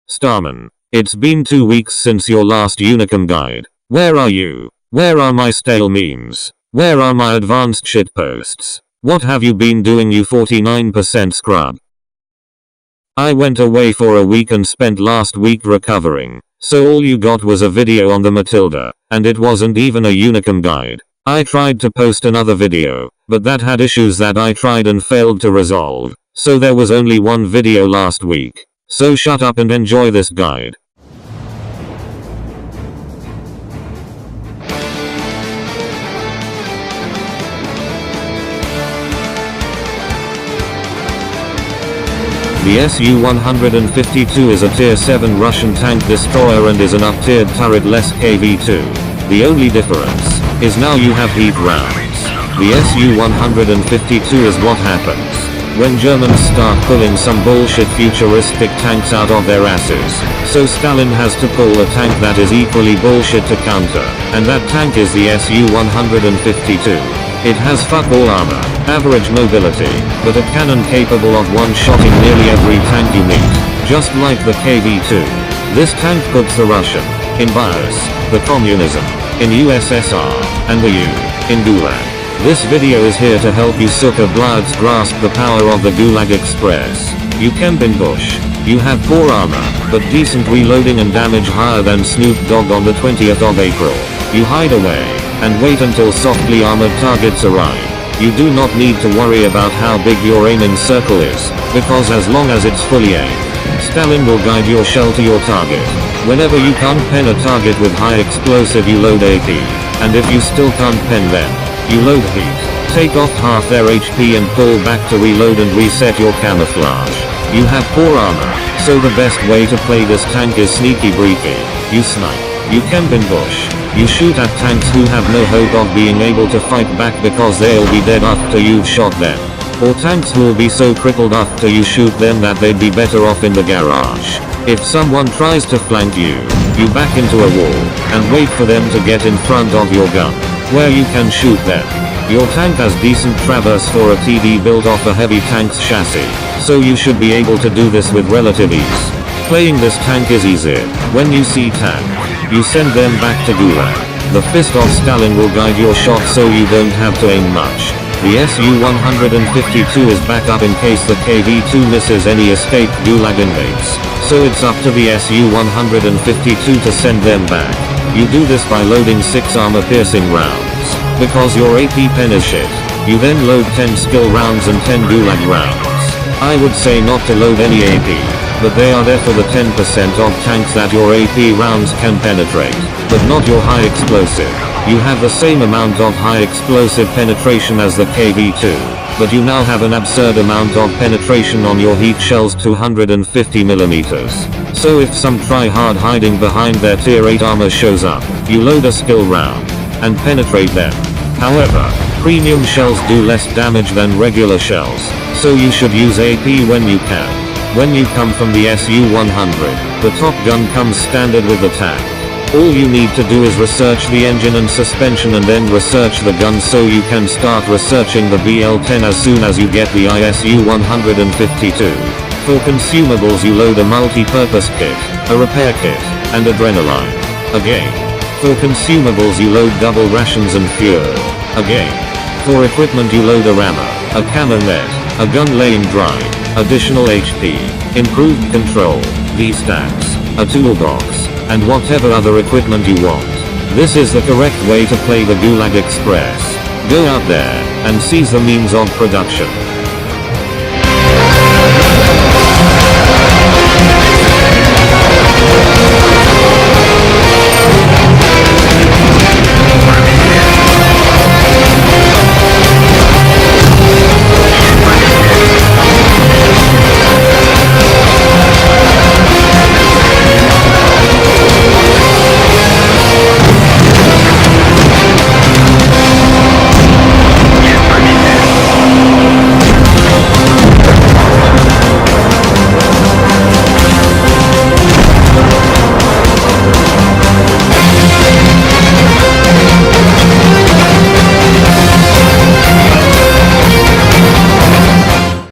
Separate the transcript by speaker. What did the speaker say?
Speaker 1: Starman, it's been 2 weeks since your last Unicum guide. Where are you? Where are my stale memes? Where are my advanced shitposts? What have you been doing, you 49% scrub? I went away for a week and spent last week recovering, so all you got was a video on the Matilda, and it wasn't even a Unicum guide. I tried to post another video, but that had issues that I tried and failed to resolve, so there was only one video last week. So shut up and enjoy this guide. The SU-152 is a Tier 7 Russian tank destroyer and is an up-tiered turret-less KV-2. The only difference is now you have heat rounds. The SU-152 is what happens when Germans start pulling some bullshit futuristic tanks out of their asses. So Stalin has to pull a tank that is equally bullshit to counter, and that tank is the SU-152. It has fuck all armor, average mobility, but a cannon capable of one-shotting nearly every tank you meet, just like the KV-2. This tank puts the Russian in BIOS, the communism in USSR, and the U in Gulag. This video is here to help you sucker bloods grasp the power of the Gulag Express. You camp in bush. You have poor armor, but decent reloading and damage higher than Snoop Dogg on the 20th of April. You hide away and wait until softly armored targets arrive. You do not need to worry about how big your aiming circle is, because as long as it's fully aimed, Stalin will guide your shell to your target. Whenever you can't pen a target with high explosive, you load AP, and if you still can't pen them, you load heat. Take off half their HP and pull back to reload and reset your camouflage. You have poor armor, so the best way to play this tank is sneaky breaky. You snipe. You camp in bush. You shoot at tanks who have no hope of being able to fight back because they'll be dead after you've shot them. Or tanks who will be so crippled after you shoot them that they'd be better off in the garage. If someone tries to flank you, you back into a wall, and wait for them to get in front of your gun, where you can shoot them. Your tank has decent traverse for a TD built off a heavy tank's chassis, so you should be able to do this with relative ease. Playing this tank is easy. When you see tank, you send them back to Gulag. The fist of Stalin will guide your shot so you don't have to aim much. The SU-152 is back up in case the KV-2 misses any escaped Gulag inmates, so it's up to the SU-152 to send them back. You do this by loading 6 armor-piercing rounds, because your AP pen is shit. You then load 10 skill rounds and 10 Gulag rounds. I would say not to load any AP, but they are there for the 10% of tanks that your AP rounds can penetrate, but not your high explosive. You have the same amount of high explosive penetration as the KV-2, but you now have an absurd amount of penetration on your heat shells, 250mm. So if some try-hard hiding behind their tier 8 armor shows up, you load a skill round and penetrate them. However, premium shells do less damage than regular shells, so you should use AP when you can. When you come from the SU-100, the top gun comes standard with the tank. All you need to do is research the engine and suspension and then research the gun, so you can start researching the BL-10 as soon as you get the SU-152. For consumables you load a multi-purpose kit, a repair kit, and adrenaline. Again. For consumables you load double rations and fuel. Again. For equipment you load a rammer, a camo net, a gun laying drive, additional HP, improved control, V-stacks, a toolbox, and whatever other equipment you want. This is the correct way to play the Gulag Express. Go out there and seize the means of production.